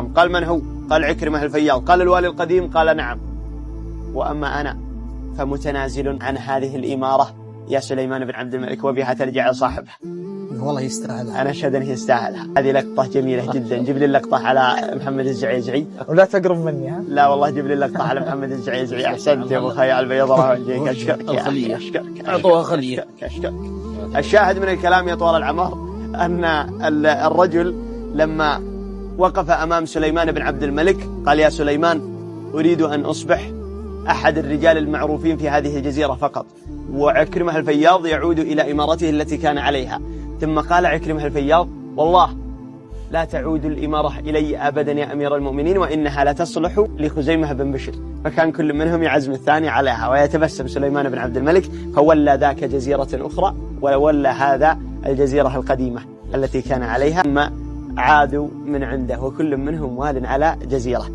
قال من هو؟ قال عكرمة الفياض. قال الوالي القديم؟ قال نعم. وأما أنا فمتنازل عن هذه الإمارة يا سليمان بن عبد الملك، وبها ترجع صاحبها. والله يستاهلها. أنا أشهد أنه يستاهلها. هذه لقطة جميلة جدا. جيب لي اللقطة على محمد الزعيزعي. ولا تقرب مني ها؟ لا والله جيب لي اللقطة على محمد الزعيزعي. أحسنت يا أبو خيال البيضاء وجهك. أشكرك يا أخي. أشكرك. أعطوها خلية. أشكرك. الشاهد من الكلام يا طوال العمر أن الرجل لما وقف أمام سليمان بن عبد الملك قال: يا سليمان، أريد أن أصبح أحد الرجال المعروفين في هذه الجزيرة فقط، وعكرمة الفياض يعود إلى إمارته التي كان عليها. ثم قال عكرمة الفياض: والله لا تعود الإمارة إلي أبدا يا أمير المؤمنين، وإنها لا تصلح لخزيمة بن بشر. فكان كل منهم يعزم الثاني عليها. ويتبسم سليمان بن عبد الملك، فولى ذاك جزيرة أخرى وولى هذا الجزيرة القديمة التي كان عليها. ثم عادوا من عنده وكل منهم وال على جزيرة.